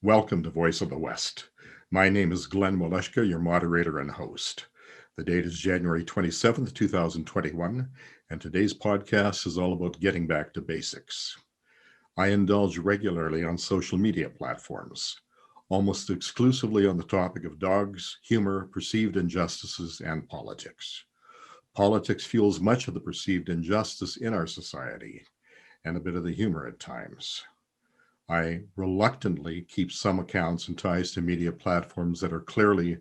Welcome to Voice of the West. My name is Glenn Waleshka, your moderator and host. The date is January 27th, 2021, and today's podcast is all about getting back to basics. I indulge regularly on social media platforms, almost exclusively on the topic of dogs, humor, perceived injustices, and politics. Politics fuels much of the perceived injustice in our society, and a bit of the humor at times. I reluctantly keep some accounts and ties to media platforms that are clearly,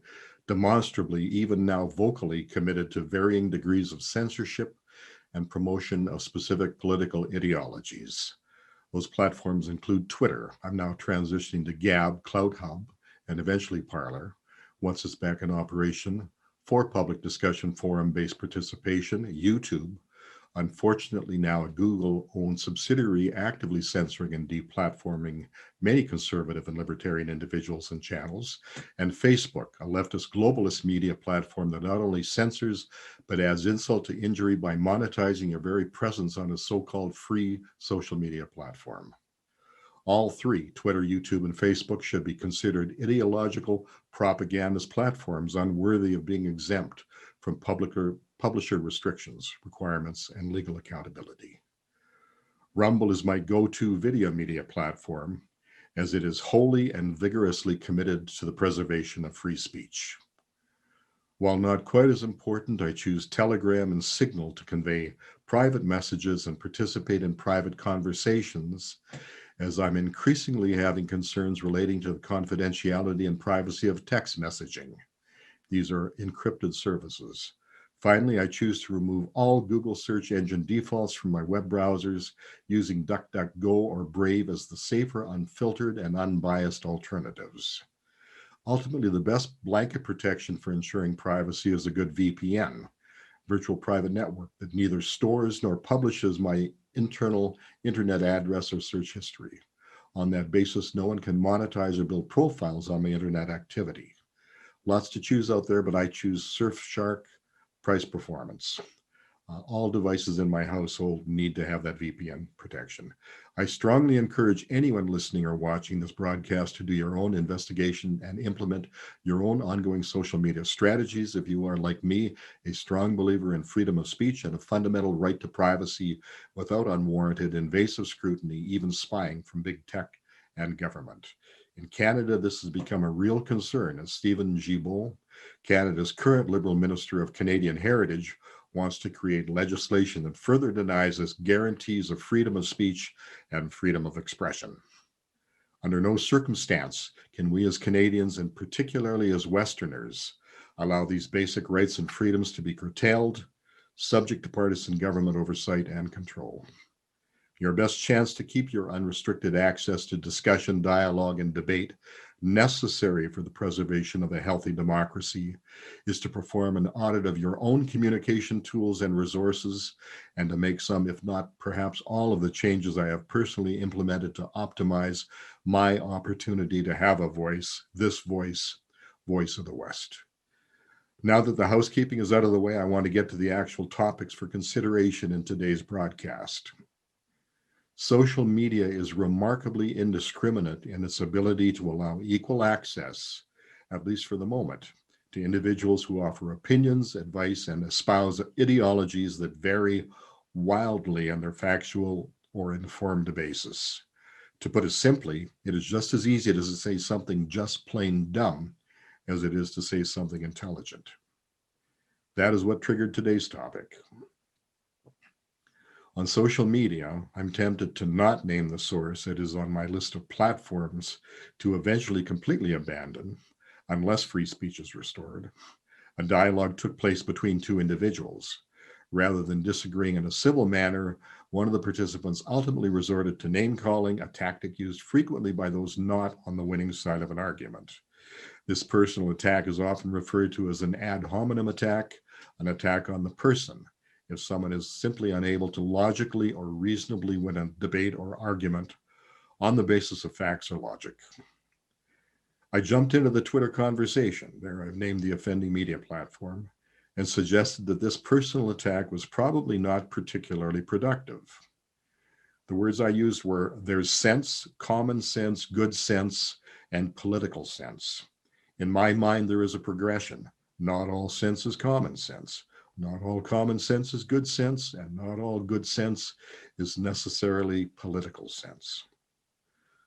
demonstrably, even now vocally committed to varying degrees of censorship and promotion of specific political ideologies. Those platforms include Twitter. I'm now transitioning to Gab, Clout Hub, and eventually Parler, once it's back in operation, for public discussion forum-based participation, YouTube, unfortunately now a Google-owned subsidiary actively censoring and deplatforming many conservative and libertarian individuals and channels, and Facebook, a leftist globalist media platform that not only censors, but adds insult to injury by monetizing your very presence on a so-called free social media platform. All three, Twitter, YouTube, and Facebook, should be considered ideological propagandist platforms unworthy of being exempt from publisher restrictions, requirements, and legal accountability. Rumble is my go-to video media platform, as it is wholly and vigorously committed to the preservation of free speech. While not quite as important, I choose Telegram and Signal to convey private messages and participate in private conversations, as I'm increasingly having concerns relating to the confidentiality and privacy of text messaging. These are encrypted services. Finally, I choose to remove all Google search engine defaults from my web browsers, using DuckDuckGo or Brave as the safer, unfiltered, and unbiased alternatives. Ultimately, the best blanket protection for ensuring privacy is a good VPN, virtual private network, that neither stores nor publishes my internal internet address or search history. On that basis, no one can monetize or build profiles on my internet activity. Lots to choose out there, but I choose Surfshark price performance. All devices in my household need to have that VPN protection. I strongly encourage anyone listening or watching this broadcast to do your own investigation and implement your own ongoing social media strategies if you are, like me, a strong believer in freedom of speech and a fundamental right to privacy without unwarranted invasive scrutiny, even spying from big tech and government. In Canada, this has become a real concern, as Stephen Gibault, Canada's current Liberal Minister of Canadian Heritage, wants to create legislation that further denies us guarantees of freedom of speech and freedom of expression. Under no circumstance can we as Canadians, and particularly as Westerners, allow these basic rights and freedoms to be curtailed, subject to partisan government oversight and control. Your best chance to keep your unrestricted access to discussion, dialogue, and debate necessary for the preservation of a healthy democracy is to perform an audit of your own communication tools and resources, and to make some, if not perhaps all, of the changes I have personally implemented to optimize my opportunity to have a voice, this voice, Voice of the West. Now that the housekeeping is out of the way, I want to get to the actual topics for consideration in today's broadcast. Social media is remarkably indiscriminate in its ability to allow equal access, at least for the moment, to individuals who offer opinions, advice, and espouse ideologies that vary wildly on their factual or informed basis. To put it simply, it is just as easy to say something just plain dumb as it is to say something intelligent. That is what triggered today's topic. On social media, I'm tempted to not name the source that is on my list of platforms to eventually completely abandon, unless free speech is restored. A dialogue took place between two individuals. Rather than disagreeing in a civil manner, one of the participants ultimately resorted to name-calling, a tactic used frequently by those not on the winning side of an argument. This personal attack is often referred to as an ad hominem attack, an attack on the person, if someone is simply unable to logically or reasonably win a debate or argument on the basis of facts or logic. I jumped into the Twitter conversation, there I've named the offending media platform, and suggested that this personal attack was probably not particularly productive. The words I used were, there's sense, common sense, good sense, and political sense. In my mind, there is a progression. Not all sense is common sense. Not all common sense is good sense, and not all good sense is necessarily political sense.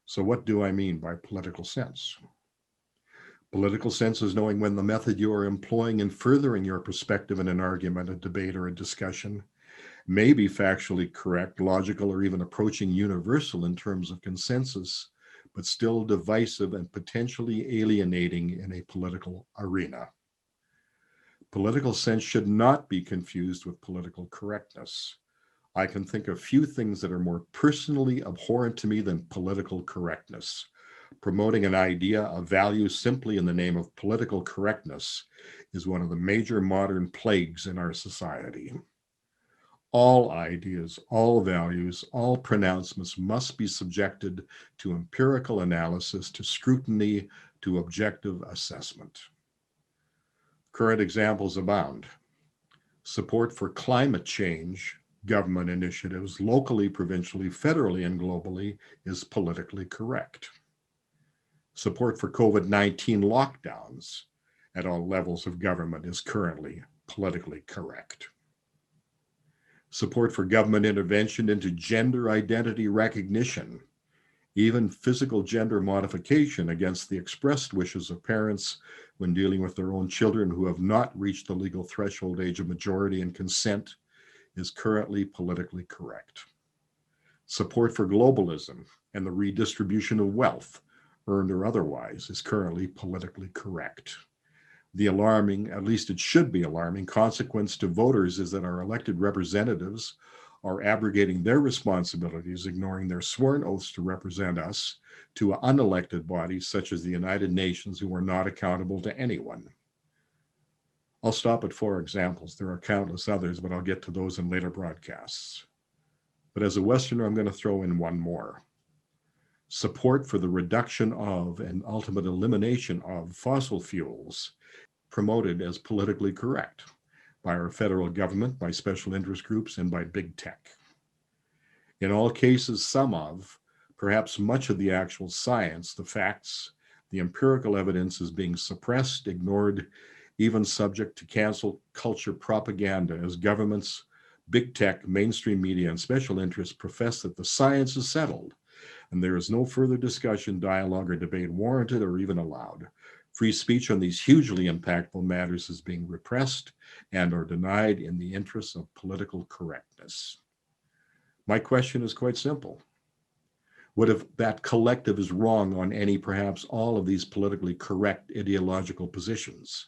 So what do I mean by political sense? Political sense is knowing when the method you are employing in furthering your perspective in an argument, a debate, or a discussion may be factually correct, logical, or even approaching universal in terms of consensus, but still divisive and potentially alienating in a political arena. Political sense should not be confused with political correctness. I can think of few things that are more personally abhorrent to me than political correctness. Promoting an idea, a value simply in the name of political correctness is one of the major modern plagues in our society. All ideas, all values, all pronouncements must be subjected to empirical analysis, to scrutiny, to objective assessment. Current examples abound. Support for climate change, government initiatives, locally, provincially, federally, and globally, is politically correct. Support for COVID-19 lockdowns at all levels of government is currently politically correct. Support for government intervention into gender identity recognition, even physical gender modification against the expressed wishes of parents when dealing with their own children who have not reached the legal threshold age of majority and consent, is currently politically correct. Support for globalism and the redistribution of wealth, earned or otherwise, is currently politically correct. The alarming, at least it should be alarming, consequence to voters is that our elected representatives are abrogating their responsibilities, ignoring their sworn oaths to represent us, to unelected bodies such as the United Nations who are not accountable to anyone. I'll stop at 4 examples. There are countless others, but I'll get to those in later broadcasts. But as a Westerner, I'm going to throw in one more. Support for the reduction of and ultimate elimination of fossil fuels, promoted as politically correct by our federal government, by special interest groups, and by big tech. In all cases, some of, perhaps much of the actual science, the facts, the empirical evidence is being suppressed, ignored, even subject to cancel culture propaganda as governments, big tech, mainstream media, and special interests profess that the science is settled and there is no further discussion, dialogue, or debate warranted or even allowed. Free speech on these hugely impactful matters is being repressed and or denied in the interests of political correctness. My question is quite simple. What if that collective is wrong on any, perhaps all of these politically correct ideological positions?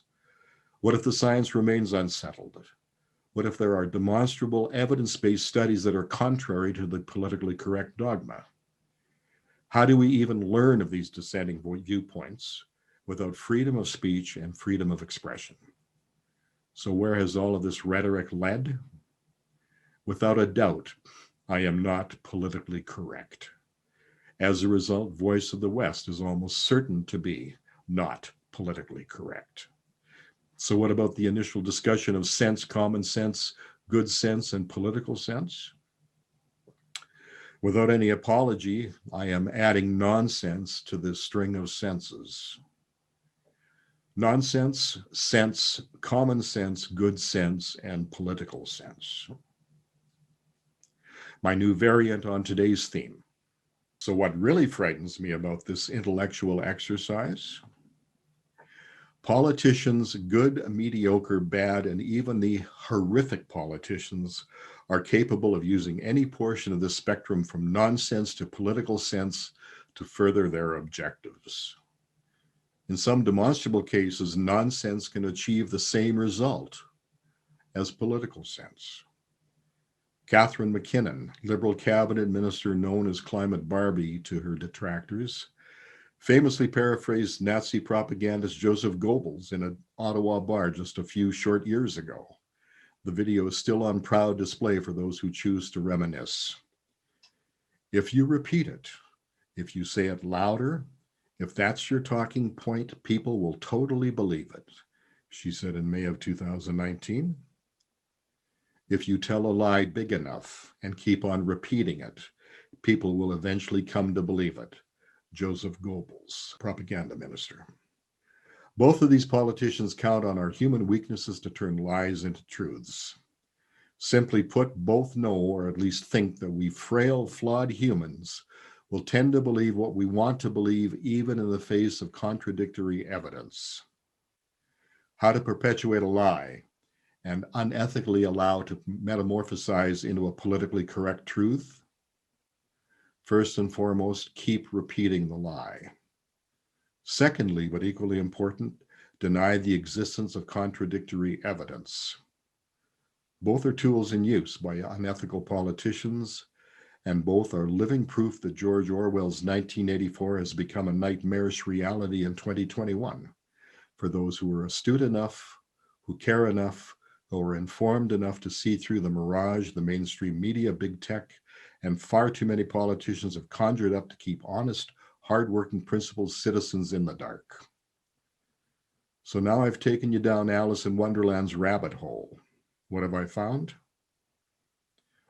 What if the science remains unsettled? What if there are demonstrable evidence-based studies that are contrary to the politically correct dogma? How do we even learn of these dissenting viewpoints without freedom of speech and freedom of expression? So where has all of this rhetoric led? Without a doubt, I am not politically correct. As a result, Voice of the West is almost certain to be not politically correct. So what about the initial discussion of sense, common sense, good sense, and political sense? Without any apology, I am adding nonsense to this string of senses. Nonsense, sense, common sense, good sense, and political sense. My new variant on today's theme. So what really frightens me about this intellectual exercise? Politicians, good, mediocre, bad, and even the horrific politicians are capable of using any portion of this spectrum from nonsense to political sense to further their objectives. In some demonstrable cases, nonsense can achieve the same result as political sense. Catherine McKinnon, Liberal cabinet minister known as Climate Barbie to her detractors, famously paraphrased Nazi propagandist Joseph Goebbels in an Ottawa bar just a few short years ago. The video is still on proud display for those who choose to reminisce. If you repeat it, if you say it louder, if that's your talking point, people will totally believe it, she said in May of 2019. If you tell a lie big enough and keep on repeating it, people will eventually come to believe it. Joseph Goebbels, propaganda minister. Both of these politicians count on our human weaknesses to turn lies into truths. Simply put, both know, or at least think, that we frail, flawed humans will tend to believe what we want to believe even in the face of contradictory evidence. How to perpetuate a lie and unethically allow to metamorphosize into a politically correct truth? First and foremost, keep repeating the lie. Secondly, but equally important, deny the existence of contradictory evidence. Both are tools in use by unethical politicians, and both are living proof that George Orwell's 1984 has become a nightmarish reality in 2021 for those who are astute enough, who care enough, who are informed enough to see through the mirage the mainstream media, big tech, and far too many politicians have conjured up to keep honest, hardworking, principled citizens in the dark. So now I've taken you down Alice in Wonderland's rabbit hole. What have I found?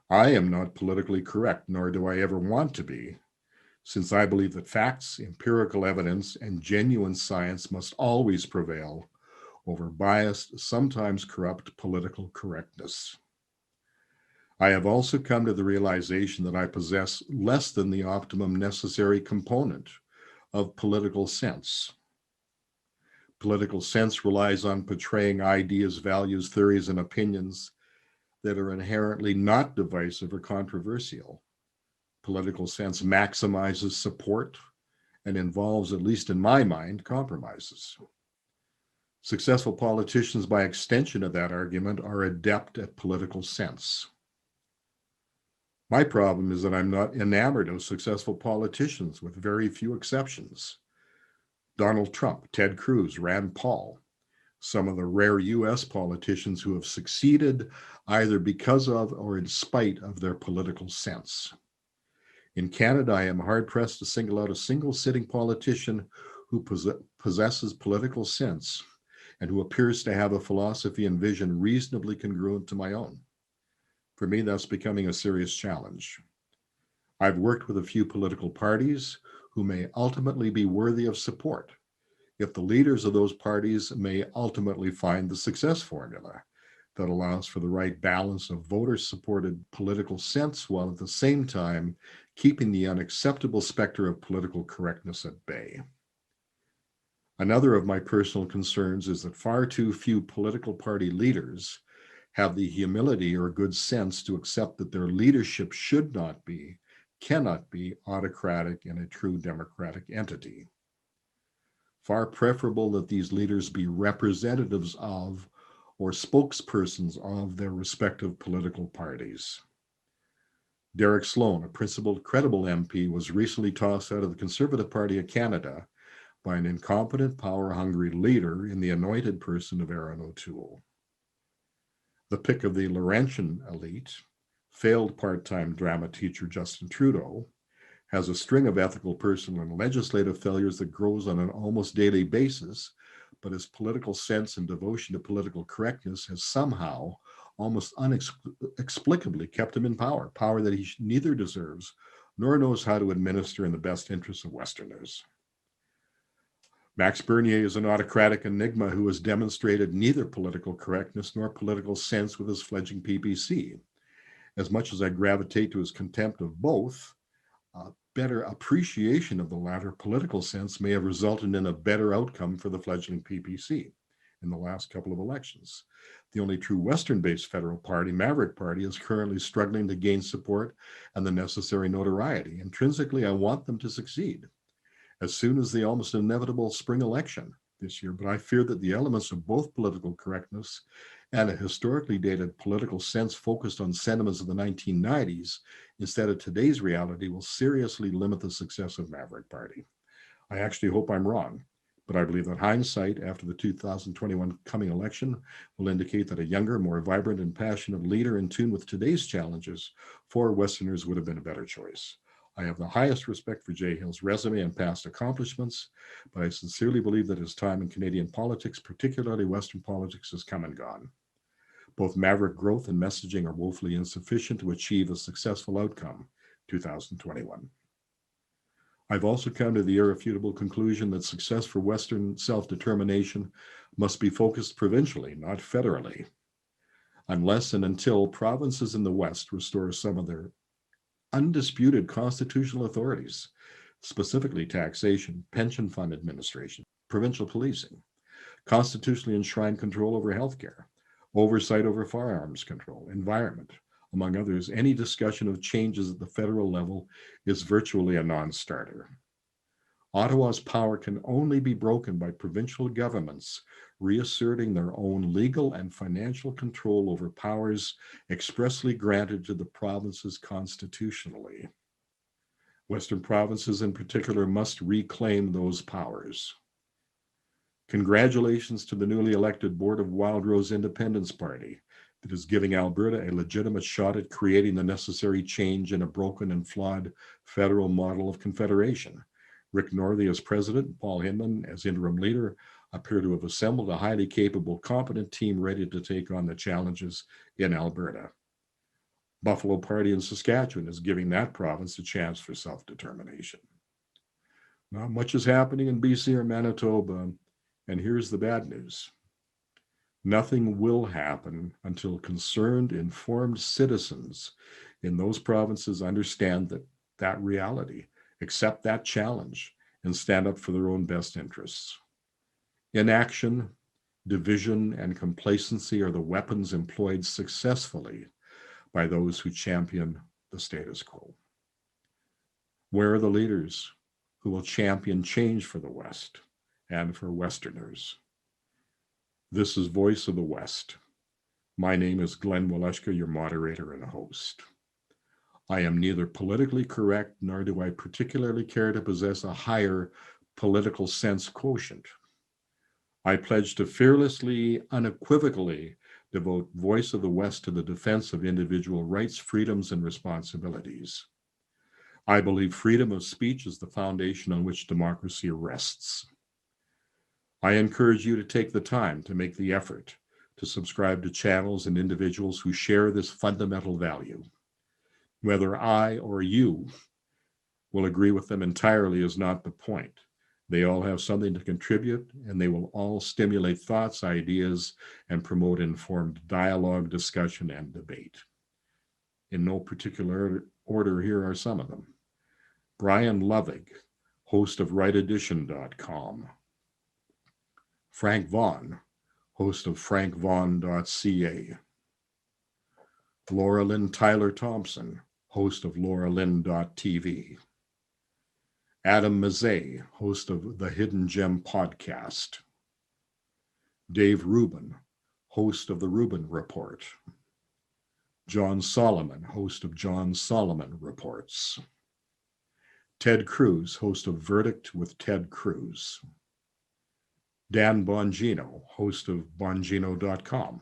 I am not politically correct, nor do I ever want to be, since I believe that facts, empirical evidence, and genuine science must always prevail over biased, sometimes corrupt political correctness. I have also come to the realization that I possess less than the optimum necessary component of political sense. Political sense relies on portraying ideas, values, theories, and opinions that are inherently not divisive or controversial. Political sense maximizes support and involves, at least in my mind, compromises. Successful politicians, by extension of that argument, are adept at political sense. My problem is that I'm not enamored of successful politicians, with very few exceptions. Donald Trump, Ted Cruz, Rand Paul, some of the rare US politicians who have succeeded either because of or in spite of their political sense. In Canada, I am hard-pressed to single out a single sitting politician who possesses political sense and who appears to have a philosophy and vision reasonably congruent to my own. For me, that's becoming a serious challenge. I've worked with a few political parties who may ultimately be worthy of support if the leaders of those parties may ultimately find the success formula that allows for the right balance of voter-supported political sense while at the same time keeping the unacceptable specter of political correctness at bay. Another of my personal concerns is that far too few political party leaders have the humility or good sense to accept that their leadership should not be, cannot be autocratic in a true democratic entity. Far preferable that these leaders be representatives of or spokespersons of their respective political parties. Derek Sloan, a principled, credible MP, was recently tossed out of the Conservative Party of Canada by an incompetent, power-hungry leader in the anointed person of Erin O'Toole. The pick of the Laurentian elite, failed part-time drama teacher Justin Trudeau, has a string of ethical, personal, and legislative failures that grows on an almost daily basis, but his political sense and devotion to political correctness has somehow, almost inexplicably, kept him in power, power that he neither deserves nor knows how to administer in the best interests of Westerners. Max Bernier is an autocratic enigma who has demonstrated neither political correctness nor political sense with his fledgling PPC. As much as I gravitate to his contempt of both, better appreciation of the latter political sense may have resulted in a better outcome for the fledgling PPC in the last couple of elections. The only true Western-based federal party, Maverick Party, is currently struggling to gain support and the necessary notoriety. Intrinsically, I want them to succeed as soon as the almost inevitable spring election this year, but I fear that the elements of both political correctness and a historically dated political sense focused on sentiments of the 1990s instead of today's reality will seriously limit the success of Maverick Party. I actually hope I'm wrong, but I believe that hindsight after the 2021 coming election will indicate that a younger, more vibrant and passionate leader in tune with today's challenges for Westerners would have been a better choice. I have the highest respect for Jay Hill's resume and past accomplishments, but I sincerely believe that his time in Canadian politics, particularly Western politics, has come and gone. Both Maverick growth and messaging are woefully insufficient to achieve a successful outcome 2021. I've also come to the irrefutable conclusion that success for Western self-determination must be focused provincially, not federally, unless and until provinces in the West restore some of their undisputed constitutional authorities, specifically taxation, pension fund administration, provincial policing, constitutionally enshrined control over healthcare, oversight over firearms control, environment, among others. Any discussion of changes at the federal level is virtually a non-starter. Ottawa's power can only be broken by provincial governments reasserting their own legal and financial control over powers expressly granted to the provinces constitutionally. Western provinces in particular must reclaim those powers. Congratulations to the newly elected Board of Wildrose Independence Party that is giving Alberta a legitimate shot at creating the necessary change in a broken and flawed federal model of confederation. Rick Northey as president, Paul Hinman as interim leader appear to have assembled a highly capable, competent team ready to take on the challenges in Alberta. Buffalo Party in Saskatchewan is giving that province a chance for self-determination. Not much is happening in BC or Manitoba, and here's the bad news. Nothing will happen until concerned, informed citizens in those provinces understand that reality, accept that challenge, and stand up for their own best interests. Inaction, division, and complacency are the weapons employed successfully by those who champion the status quo. Where are the leaders who will champion change for the West and for Westerners? This is Voice of the West. My name is Glenn Waleschka, your moderator and host. I am neither politically correct nor do I particularly care to possess a higher political sense quotient. I pledge to fearlessly, unequivocally devote Voice of the West to the defense of individual rights, freedoms, and responsibilities. I believe freedom of speech is the foundation on which democracy rests. I encourage you to take the time to make the effort to subscribe to channels and individuals who share this fundamental value. Whether I or you will agree with them entirely is not the point. They all have something to contribute, and they will all stimulate thoughts, ideas, and promote informed dialogue, discussion, and debate. In no particular order, here are some of them. Brian Lovig, host of rightedition.com. Frank Vaughan, host of frankvaughan.ca. Laura Lynn Tyler Thompson, host of lauralynn.tv. Adam Mazzei, host of the Hidden Gem podcast. Dave Rubin, host of the Rubin Report. John Solomon, host of John Solomon Reports. Ted Cruz, host of Verdict with Ted Cruz. Dan Bongino, host of bongino.com.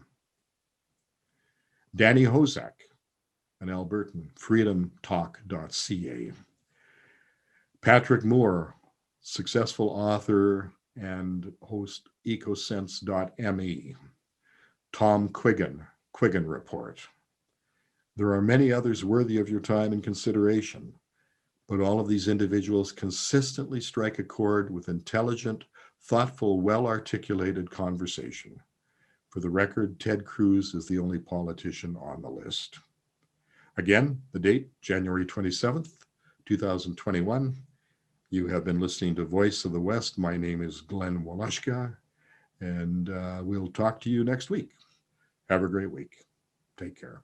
Danny Hozak, an Albertan, freedomtalk.ca. Patrick Moore, successful author and host ecosense.me. Tom Quiggin, Quiggin Report. There are many others worthy of your time and consideration, but all of these individuals consistently strike a chord with intelligent, thoughtful, well-articulated conversation. For the record, Ted Cruz is the only politician on the list. Again, the date, January 27th, 2021. You have been listening to Voice of the West. My name is Glenn Waleschka, and we'll talk to you next week. Have a great week. Take care.